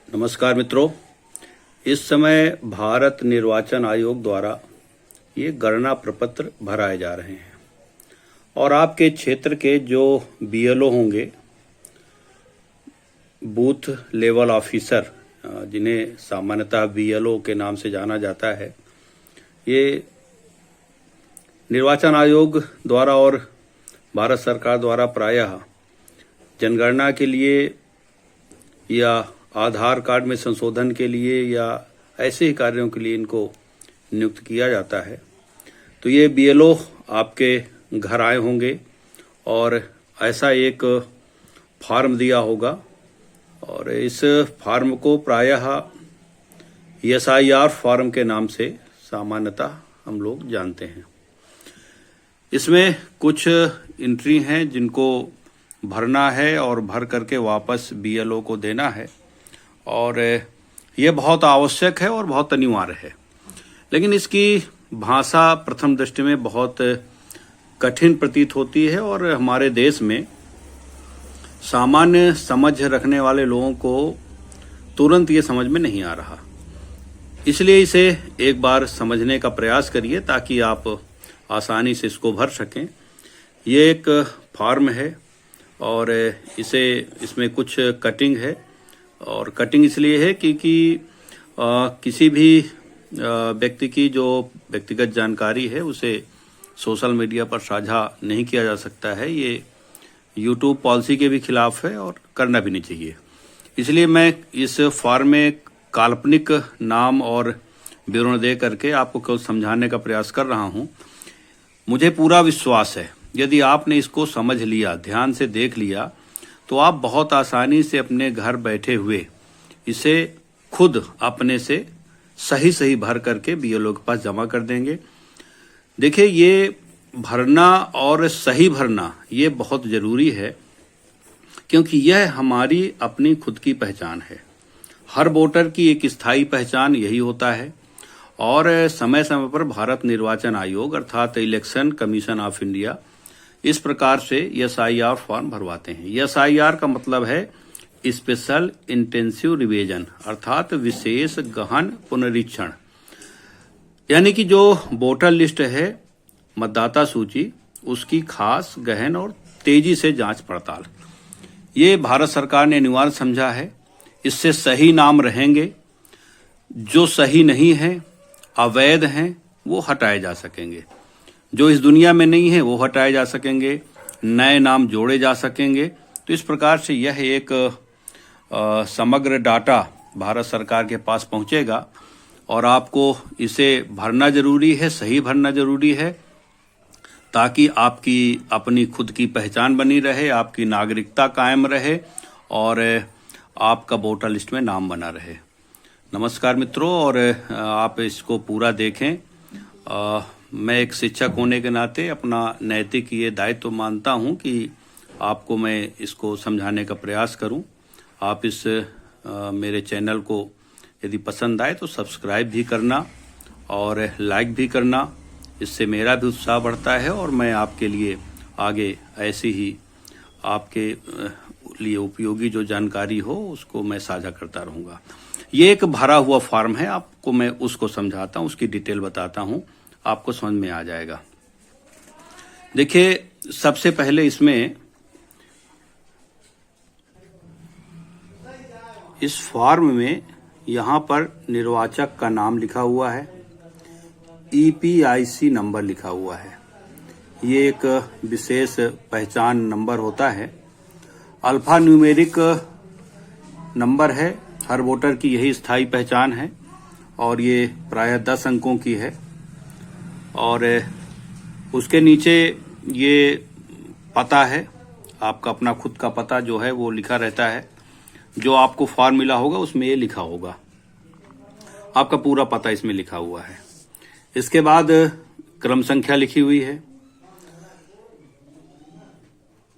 नमस्कार मित्रों। इस समय भारत निर्वाचन आयोग द्वारा ये गणना प्रपत्र भराए जा रहे हैं और आपके क्षेत्र के जो बीएलओ होंगे, बूथ लेवल ऑफिसर, जिन्हें सामान्यतः बीएलओ के नाम से जाना जाता है, ये निर्वाचन आयोग द्वारा और भारत सरकार द्वारा प्रायः जनगणना के लिए या आधार कार्ड में संशोधन के लिए या ऐसे ही कार्यों के लिए इनको नियुक्त किया जाता है। तो ये बीएलओ आपके घर आए होंगे और ऐसा एक फार्म दिया होगा और इस फार्म को प्रायः एसआईआर फार्म के नाम से सामान्यतः हम लोग जानते हैं। इसमें कुछ एंट्री हैं जिनको भरना है और भर करके वापस बीएलओ को देना है और ये बहुत आवश्यक है और बहुत अनिवार्य है। लेकिन इसकी भाषा प्रथम दृष्टि में बहुत कठिन प्रतीत होती है और हमारे देश में सामान्य समझ रखने वाले लोगों को तुरंत ये समझ में नहीं आ रहा। इसलिए इसे एक बार समझने का प्रयास करिए ताकि आप आसानी से इसको भर सकें। ये एक फॉर्म है और इसमें कुछ कटिंग है और कटिंग इसलिए है क्योंकि किसी भी व्यक्ति की जो व्यक्तिगत जानकारी है उसे सोशल मीडिया पर साझा नहीं किया जा सकता है। ये यूट्यूब पॉलिसी के भी खिलाफ है और करना भी नहीं चाहिए। इसलिए मैं इस फॉर्म में काल्पनिक नाम और विवरण दे करके आपको केवल समझाने का प्रयास कर रहा हूं। मुझे पूरा विश्वास है यदि आपने इसको समझ लिया, ध्यान से देख लिया, तो आप बहुत आसानी से अपने घर बैठे हुए इसे खुद अपने से सही भर करके बीएलओ के पास जमा कर देंगे। देखिए, ये भरना और सही भरना ये बहुत जरूरी है क्योंकि यह हमारी अपनी खुद की पहचान है। हर वोटर की एक स्थायी पहचान यही होता है और समय समय पर भारत निर्वाचन आयोग अर्थात इलेक्शन कमीशन ऑफ इंडिया इस प्रकार से एसआईआर फॉर्म भरवाते हैं। एसआईआर का मतलब है स्पेशल इंटेंसिव रिवीजन अर्थात विशेष गहन पुनरीक्षण, यानी कि जो वोटर लिस्ट है, मतदाता सूची, उसकी खास गहन और तेजी से जांच पड़ताल। ये भारत सरकार ने अनिवार्य समझा है। इससे सही नाम रहेंगे, जो सही नहीं है, अवैध हैं, वो हटाए जा सकेंगे। जो इस दुनिया में नहीं है वो हटाए जा सकेंगे, नए नाम जोड़े जा सकेंगे। तो इस प्रकार से यह एक समग्र डाटा भारत सरकार के पास पहुंचेगा और आपको इसे भरना जरूरी है, सही भरना जरूरी है ताकि आपकी अपनी खुद की पहचान बनी रहे, आपकी नागरिकता कायम रहे और आपका वोटर लिस्ट में नाम बना रहे। नमस्कार मित्रों, और आप इसको पूरा देखें। मैं एक शिक्षक होने के नाते अपना नैतिक ये दायित्व मानता हूं कि आपको मैं इसको समझाने का प्रयास करूं। आप इस मेरे चैनल को यदि पसंद आए तो सब्सक्राइब भी करना और लाइक भी करना। इससे मेरा भी उत्साह बढ़ता है और मैं आपके लिए आगे ऐसी ही आपके लिए उपयोगी जो जानकारी हो उसको मैं साझा करता रहूँगा। ये एक भरा हुआ फॉर्म है, आपको मैं उसको समझाता हूँ, उसकी डिटेल बताता हूँ, आपको समझ में आ जाएगा। देखिए, सबसे पहले इसमें इस फॉर्म में यहां पर निर्वाचक का नाम लिखा हुआ है, ईपीआईसी नंबर लिखा हुआ है। ये एक विशेष पहचान नंबर होता है, अल्फा न्यूमेरिक नंबर है। हर वोटर की यही स्थायी पहचान है और ये प्रायः 10 अंकों की है और उसके नीचे ये पता है, आपका अपना खुद का पता जो है वो लिखा रहता है। जो आपको फॉर्म मिला होगा उसमें ये लिखा होगा, आपका पूरा पता इसमें लिखा हुआ है। इसके बाद क्रम संख्या लिखी हुई है,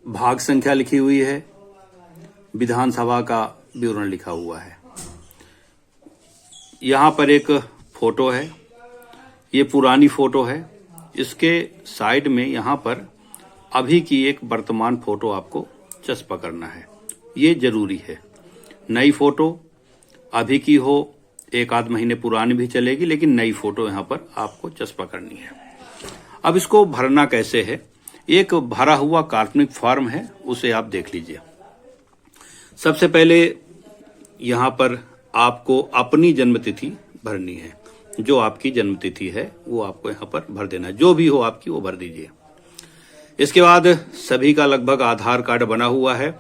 भाग संख्या लिखी हुई है, विधानसभा का विवरण लिखा हुआ है। यहाँ पर एक फोटो है, ये पुरानी फोटो है। इसके साइड में यहाँ पर अभी की एक वर्तमान फोटो आपको चस्पा करना है, ये जरूरी है। नई फोटो अभी की हो, एक आध महीने पुरानी भी चलेगी, लेकिन नई फोटो यहाँ पर आपको चस्पा करनी है। अब इसको भरना कैसे है, एक भरा हुआ काल्पनिक फॉर्म है, उसे आप देख लीजिए। सबसे पहले यहाँ पर आपको अपनी जन्मतिथि भरनी है। जो आपकी जन्मतिथि है वो आपको यहाँ पर भर देना है, जो भी हो आपकी वो भर दीजिए। इसके बाद सभी का लगभग आधार कार्ड बना हुआ है,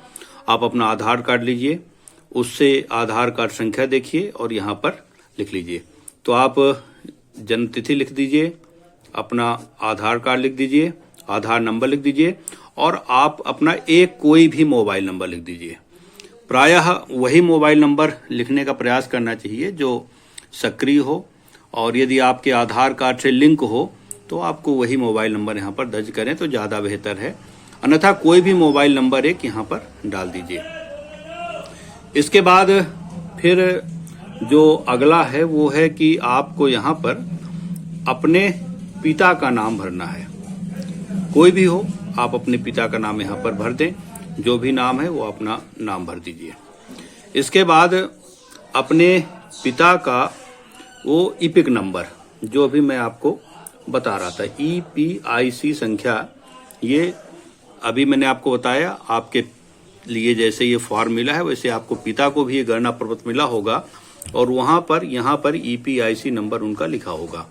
आप अपना आधार कार्ड लीजिए, उससे आधार कार्ड संख्या देखिए और यहाँ पर लिख लीजिए। तो आप जन्मतिथि लिख दीजिए, अपना आधार कार्ड लिख दीजिए, आधार नंबर लिख दीजिए और आप अपना एक कोई भी मोबाइल नंबर लिख दीजिए। प्रायः वही मोबाइल नंबर लिखने का प्रयास करना चाहिए जो सक्रिय हो, और यदि आपके आधार कार्ड से लिंक हो तो आपको वही मोबाइल नंबर यहाँ पर दर्ज करें तो ज़्यादा बेहतर है, अन्यथा कोई भी मोबाइल नंबर एक यहाँ पर डाल दीजिए। इसके बाद फिर जो अगला है वो है कि आपको यहाँ पर अपने पिता का नाम भरना है। कोई भी हो, आप अपने पिता का नाम यहाँ पर भर दें, जो भी नाम है वो अपना नाम भर दीजिए। इसके बाद अपने पिता का वो ईपिक नंबर, जो अभी मैं आपको बता रहा था, EPIC संख्या, ये अभी मैंने आपको बताया, आपके लिए जैसे ये फॉर्म मिला है वैसे आपको पिता को भी ये गणना प्रपत्र मिला होगा और वहां पर यहाँ पर EPIC नंबर उनका लिखा होगा,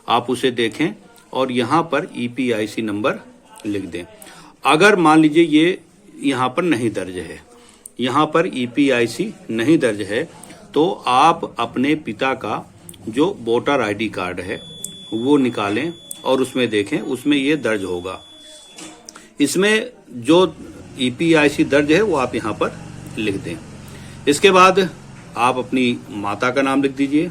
आप उसे देखें और यहाँ पर EPIC नंबर लिख दें। अगर मान लीजिए ये यहाँ पर नहीं दर्ज है, यहाँ पर EPIC नहीं दर्ज है, तो आप अपने पिता का जो वोटर ID कार्ड है वो निकालें और उसमें देखें, उसमें ये दर्ज होगा। इसमें जो EPIC दर्ज है वो आप यहाँ पर लिख दें। इसके बाद आप अपनी माता का नाम लिख दीजिए,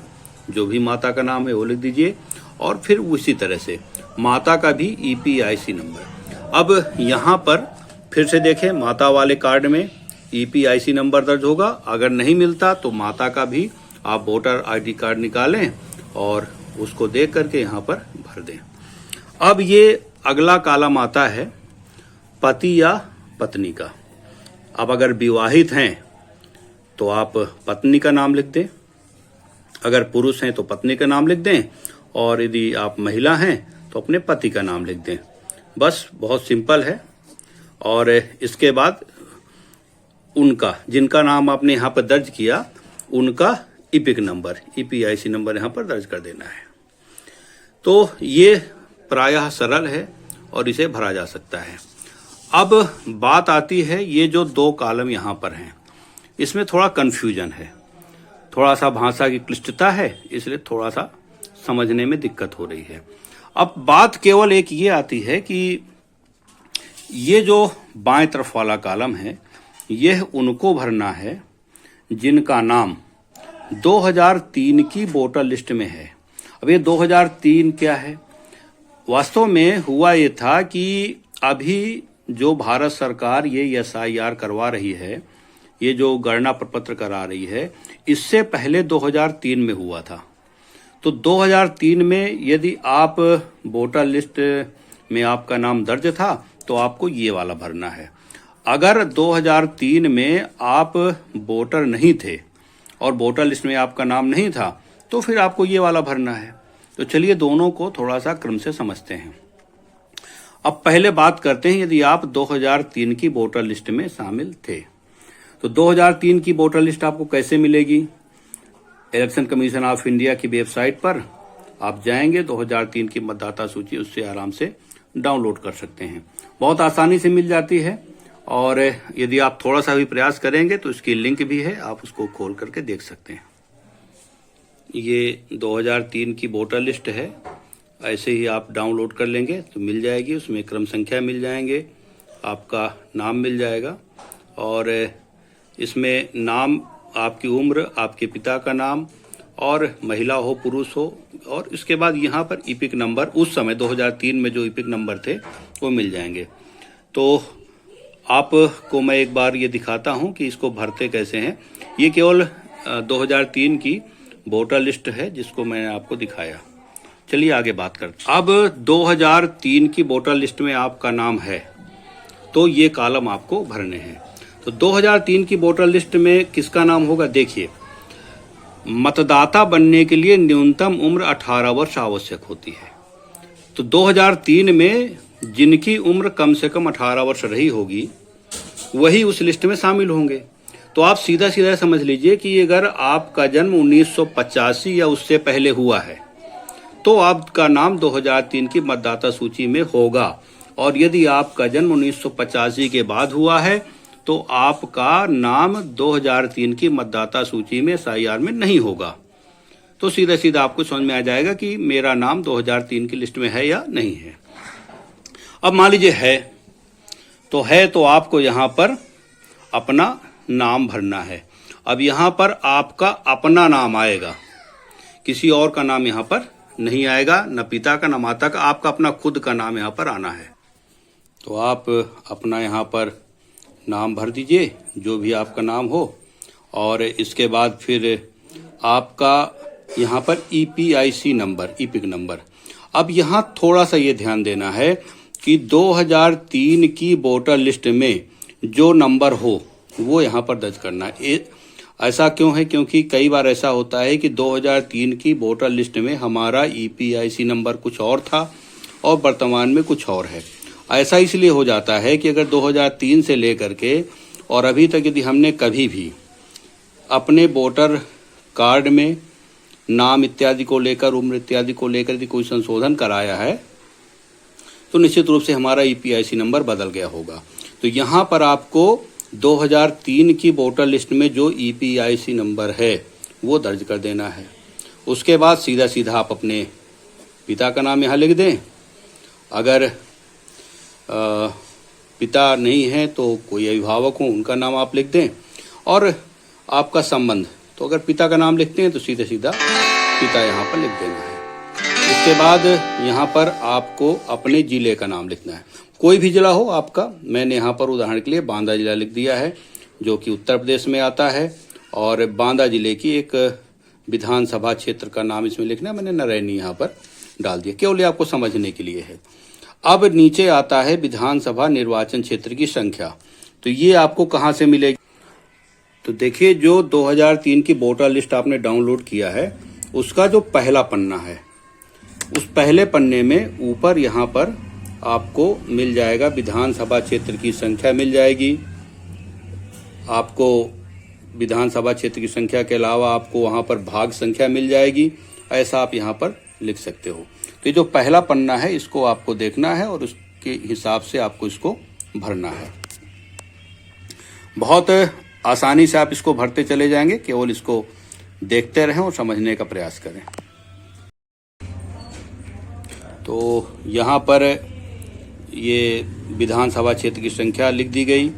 जो भी माता का नाम है वो लिख दीजिए और फिर उसी तरह से माता का भी EPIC नंबर। अब यहाँ पर फिर से देखें, माता वाले कार्ड में EPIC नंबर दर्ज होगा, अगर नहीं मिलता तो माता का भी आप वोटर ID कार्ड निकालें और उसको देख करके यहाँ पर भर दें। अब ये अगला कॉलम आता है पति या पत्नी का। अब अगर विवाहित हैं तो आप पत्नी का नाम लिख दें, अगर पुरुष हैं तो पत्नी का नाम लिख दें, और यदि आप महिला हैं तो अपने पति का नाम लिख दें। बस, बहुत सिंपल है। और इसके बाद उनका, जिनका नाम आपने यहाँ पर दर्ज किया, उनका ईपिक नंबर, EPIC नंबर यहाँ पर दर्ज कर देना है। तो ये प्रायः सरल है और इसे भरा जा सकता है। अब बात आती है, ये जो दो कॉलम यहाँ पर हैं इसमें थोड़ा कंफ्यूजन है, थोड़ा सा भाषा की क्लिष्टता है, इसलिए थोड़ा सा समझने में दिक्कत हो रही है। अब बात केवल एक ये आती है कि ये जो बाएं तरफ वाला कॉलम है यह उनको भरना है जिनका नाम 2003 की वोटर लिस्ट में है। अब ये 2003 क्या है? वास्तव में हुआ ये था कि अभी जो भारत सरकार ये SIR करवा रही है, ये जो गणना प्रपत्र करा रही है, इससे पहले 2003 में हुआ था। तो 2003 में यदि आप वोटर लिस्ट में आपका नाम दर्ज था तो आपको ये वाला भरना है। अगर 2003 में आप वोटर नहीं थे और वोटर लिस्ट में आपका नाम नहीं था तो फिर आपको ये वाला भरना है। तो चलिए दोनों को थोड़ा सा क्रम से समझते हैं। अब पहले बात करते हैं, यदि आप 2003 की वोटर लिस्ट में शामिल थे तो 2003 की वोटर लिस्ट आपको कैसे मिलेगी? इलेक्शन कमीशन ऑफ इंडिया की वेबसाइट पर आप जाएंगे, 2003 की मतदाता सूची उससे आराम से डाउनलोड कर सकते हैं, बहुत आसानी से मिल जाती है। और यदि आप थोड़ा सा भी प्रयास करेंगे तो इसकी लिंक भी है, आप उसको खोल करके देख सकते हैं। ये 2003 की वोटर लिस्ट है, ऐसे ही आप डाउनलोड कर लेंगे तो मिल जाएगी। उसमें क्रम संख्या मिल जाएंगे, आपका नाम मिल जाएगा और इसमें नाम, आपकी उम्र, आपके पिता का नाम और महिला हो पुरुष हो, और इसके बाद यहाँ पर ईपिक नंबर, उस समय 2003 में जो ईपिक नंबर थे वो मिल जाएंगे। तो आपको मैं एक बार ये दिखाता हूँ कि इसको भरते कैसे हैं। ये केवल 2003 की वोटर लिस्ट है जिसको मैंने आपको दिखाया। चलिए आगे बात करते हैं। अब 2003 की वोटर लिस्ट में आपका नाम है तो ये कॉलम आपको भरने हैं। तो 2003 की वोटर लिस्ट में किसका नाम होगा? देखिए, मतदाता बनने के लिए न्यूनतम उम्र 18 वर्ष आवश्यक होती है। तो 2003 में जिनकी उम्र कम से कम 18 वर्ष रही होगी वही उस लिस्ट में शामिल होंगे। तो आप सीधा सीधा समझ लीजिए कि अगर आपका जन्म 1985 या उससे पहले हुआ है तो आपका नाम 2003 की मतदाता सूची में होगा, और यदि आपका जन्म 1985 के बाद हुआ है तो आपका नाम 2003 की मतदाता सूची में SIR में नहीं होगा। तो सीधा सीधा आपको समझ में आ जाएगा कि मेरा नाम 2003 की लिस्ट में है या नहीं है। अब मान लीजिए है तो आपको यहाँ पर अपना नाम भरना है। अब यहाँ पर आपका अपना नाम आएगा, किसी और का नाम यहाँ पर नहीं आएगा, न पिता का न माता का, आपका अपना खुद का नाम यहाँ पर आना है। तो आप अपना यहाँ पर नाम भर दीजिए, जो भी आपका नाम हो, और इसके बाद फिर आपका यहाँ पर EPIC नंबर, इपिक नंबर। अब यहाँ थोड़ा सा ये ध्यान देना है कि 2003 की वोटर लिस्ट में जो नंबर हो वो यहाँ पर दर्ज करना है। ऐसा क्यों है? क्योंकि कई बार ऐसा होता है कि 2003 की वोटर लिस्ट में हमारा EPIC नंबर कुछ और था और वर्तमान में कुछ और है। ऐसा इसलिए हो जाता है कि अगर 2003 से लेकर के और अभी तक यदि हमने कभी भी अपने वोटर कार्ड में नाम इत्यादि को लेकर, उम्र इत्यादि को लेकर यदि कोई संशोधन कराया है तो निश्चित रूप से हमारा EPIC नंबर बदल गया होगा। तो यहाँ पर आपको 2003 की वोटर लिस्ट में जो EPIC नंबर है वो दर्ज कर देना है। उसके बाद सीधा सीधा आप अपने पिता का नाम यहाँ लिख दें। अगर पिता नहीं है तो कोई अभिभावक हो उनका नाम आप लिख दें, और आपका संबंध, तो अगर पिता का नाम लिखते हैं तो सीधा सीधा पिता यहाँ पर लिख देना है। इसके बाद यहाँ पर आपको अपने जिले का नाम लिखना है, कोई भी जिला हो आपका। मैंने यहाँ पर उदाहरण के लिए बांदा जिला लिख दिया है जो कि उत्तर प्रदेश में आता है, और बांदा जिले की एक विधानसभा क्षेत्र का नाम इसमें लिखना है। मैंने नारायणी यहाँ पर डाल दिया, केवल आपको समझने के लिए है। अब नीचे आता है विधानसभा निर्वाचन क्षेत्र की संख्या, तो ये आपको कहाँ से मिलेगी? तो देखिए, जो 2003 की वोटर लिस्ट आपने डाउनलोड किया है उसका जो पहला पन्ना है, उस पहले पन्ने में ऊपर यहाँ पर आपको मिल जाएगा विधानसभा क्षेत्र की संख्या मिल जाएगी। आपको विधानसभा क्षेत्र की संख्या के अलावा आपको वहाँ पर भाग संख्या मिल जाएगी। ऐसा आप यहाँ पर लिख सकते हो। तो ये जो पहला पन्ना है इसको आपको देखना है और उसके हिसाब से आपको इसको भरना है। बहुत आसानी से आप इसको भरते चले जाएंगे, केवल इसको देखते रहें और समझने का प्रयास करें। तो यहाँ पर ये विधानसभा क्षेत्र की संख्या लिख दी गई।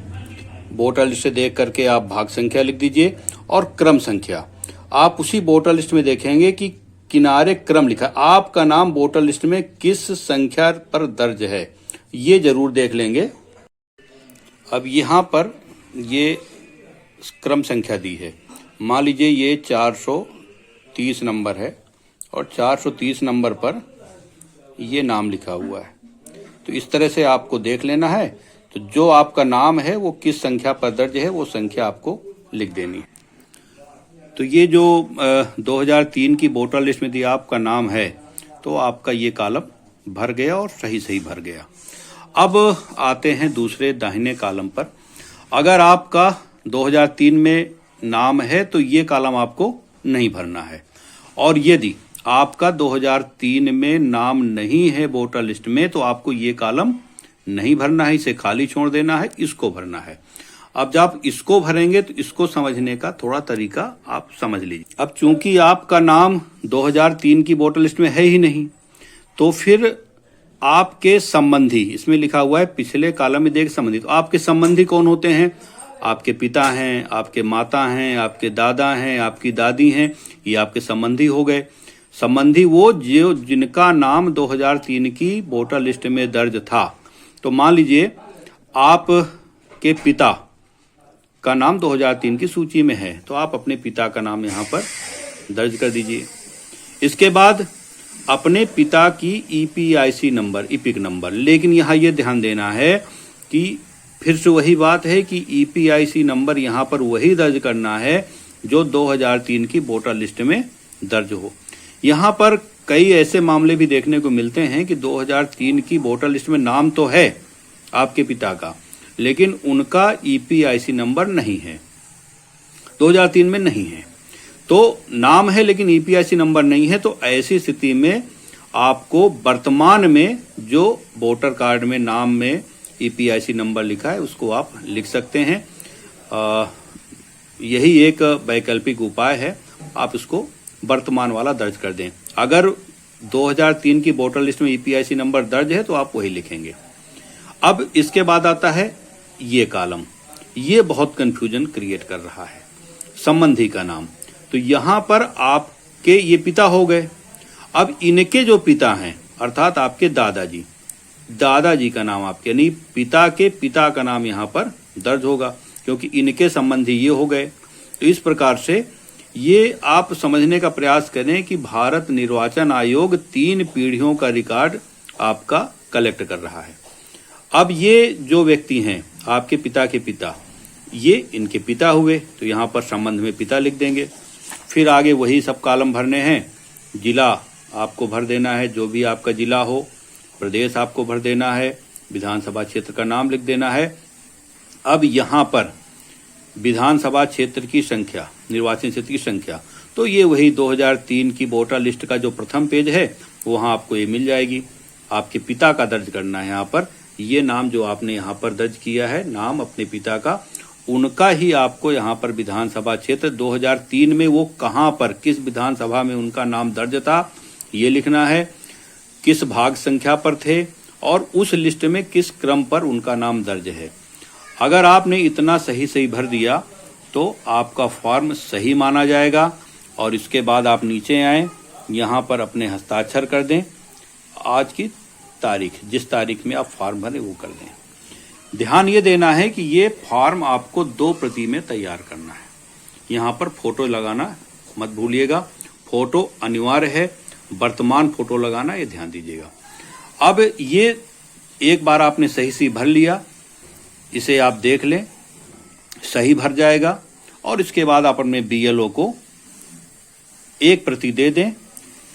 वोटर लिस्ट से देख करके आप भाग संख्या लिख दीजिए और क्रम संख्या। आप उसी वोटर लिस्ट में देखेंगे कि किनारे क्रम लिखा, आपका नाम वोटर लिस्ट में किस संख्या पर दर्ज है ये जरूर देख लेंगे। अब यहाँ पर ये क्रम संख्या दी है, मान लीजिए ये 430 नंबर है और 430 नंबर पर ये नाम लिखा हुआ है। तो इस तरह से आपको देख लेना है। तो जो आपका नाम है वो किस संख्या पर दर्ज है वो संख्या आपको लिख देनी है। तो ये जो 2003 की वोटर लिस्ट में यदि आपका नाम है तो आपका ये कॉलम भर गया और सही सही भर गया। अब आते हैं दूसरे दाहिने कॉलम पर। अगर आपका 2003 में नाम है तो ये कॉलम आपको नहीं भरना है, और यदि आपका 2003 में नाम नहीं है वोटर लिस्ट में तो आपको ये कॉलम नहीं भरना है, इसे खाली छोड़ देना है, इसको भरना है। अब जब आप इसको भरेंगे तो इसको समझने का थोड़ा तरीका आप समझ लीजिए। अब चूंकि आपका नाम 2003 की वोटर लिस्ट में है ही नहीं, तो फिर आपके संबंधी, इसमें लिखा हुआ है पिछले कॉलम में देख संबंधी, तो आपके संबंधी कौन होते हैं? आपके पिता हैं, आपके माता हैं, आपके दादा हैं, आपकी दादी हैं, ये आपके संबंधी हो गए। संबंधी वो जो जिनका नाम 2003 की वोटर लिस्ट में दर्ज था। तो मान लीजिए आपके पिता का नाम 2003 की सूची में है, तो आप अपने पिता का नाम यहाँ पर दर्ज कर दीजिए। इसके बाद अपने पिता की EPIC नंबर, इपिक नंबर, लेकिन यहाँ ये ध्यान देना है कि फिर से वही बात है कि EPIC नंबर यहाँ पर वही दर्ज करना है जो 2003 की वोटर लिस्ट में दर्ज हो। यहाँ पर कई ऐसे मामले भी देखने को मिलते हैं कि 2003 की वोटर लिस्ट में नाम तो है आपके पिता का, लेकिन उनका ईपीआईसी नंबर नहीं है, 2003 में नहीं है। तो नाम है लेकिन ईपीआईसी नंबर नहीं है। तो ऐसी स्थिति में आपको वर्तमान में जो वोटर कार्ड में नाम में ईपीआईसी नंबर लिखा है उसको आप लिख सकते हैं। यही एक वैकल्पिक उपाय है, आप इसको वर्तमान वाला दर्ज कर दें। अगर 2003 की वोटर लिस्ट में ईपीआईसी नंबर दर्ज है तो आप वही लिखेंगे। अब इसके बाद आता है ये कॉलम, ये बहुत कंफ्यूजन क्रिएट कर रहा है, संबंधी का नाम। तो यहां पर आपके ये पिता हो गए, अब इनके जो पिता हैं अर्थात आपके दादाजी, दादाजी का नाम आपके यानी पिता के पिता का नाम यहां पर दर्ज होगा, क्योंकि इनके संबंधी ये हो गए। तो इस प्रकार से ये आप समझने का प्रयास करें कि भारत निर्वाचन आयोग 3 पीढ़ियों का रिकॉर्ड आपका कलेक्ट कर रहा है। अब ये जो व्यक्ति हैं आपके पिता के पिता, ये इनके पिता हुए, तो यहाँ पर संबंध में पिता लिख देंगे। फिर आगे वही सब कॉलम भरने हैं, जिला आपको भर देना है, जो भी आपका जिला हो, प्रदेश आपको भर देना है, विधानसभा क्षेत्र का नाम लिख देना है। अब यहाँ पर विधानसभा क्षेत्र की संख्या, निर्वाचन क्षेत्र की संख्या, तो ये वही 2003 की वोटर लिस्ट का जो प्रथम पेज है वहाँ आपको ये मिल जाएगी। आपके पिता का दर्ज करना है यहाँ पर, ये नाम जो आपने यहाँ पर दर्ज किया है, नाम अपने पिता का, उनका ही आपको यहाँ पर विधानसभा क्षेत्र 2003 में वो कहाँ पर, किस विधानसभा में उनका नाम दर्ज था, ये लिखना है, किस भाग संख्या पर थे और उस लिस्ट में किस क्रम पर उनका नाम दर्ज है। अगर आपने इतना सही भर दिया तो आपका फॉर्म सही माना जाएगा। और इसके बाद आप नीचे आएं, यहाँ पर अपने हस्ताक्षर कर दें, आज की तारीख, जिस तारीख में आप फॉर्म भरें वो कर दें। ध्यान ये देना है कि ये फॉर्म आपको 2 प्रति में तैयार करना है। यहाँ पर फोटो लगाना मत भूलिएगा, फोटो अनिवार्य है, वर्तमान फोटो लगाना ये ध्यान दीजिएगा। अब ये एक बार आपने सही भर लिया, इसे आप देख लें, सही भर जाएगा। और इसके बाद आप अपने बीएलओ को 1 प्रति दे दें,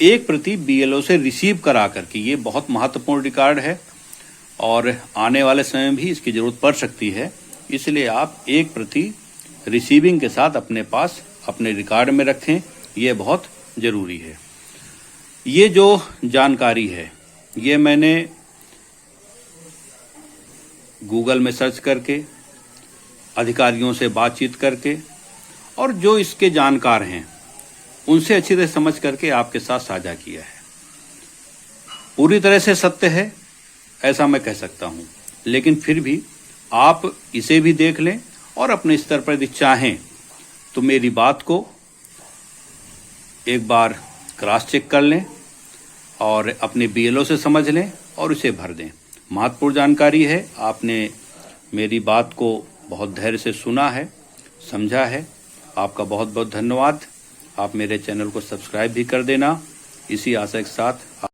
1 प्रति बीएलओ से रिसीव करा करके, ये बहुत महत्वपूर्ण रिकॉर्ड है और आने वाले समय में भी इसकी जरूरत पड़ सकती है, इसलिए आप 1 प्रति रिसीविंग के साथ अपने पास अपने रिकॉर्ड में रखें, ये बहुत जरूरी है। ये जो जानकारी है ये मैंने गूगल में सर्च करके, अधिकारियों से बातचीत करके और जो इसके जानकार हैं उनसे अच्छी तरह समझ करके आपके साथ साझा किया है। पूरी तरह से सत्य है ऐसा मैं कह सकता हूं, लेकिन फिर भी आप इसे भी देख लें और अपने स्तर पर यदि चाहें तो मेरी बात को एक बार क्रॉस चेक कर लें और अपने बीएलओ से समझ लें और उसे भर दें। महत्वपूर्ण जानकारी है, आपने मेरी बात को बहुत धैर्य से सुना है, समझा है, आपका बहुत बहुत धन्यवाद। आप मेरे चैनल को सब्सक्राइब भी कर देना। इसी आशा के साथ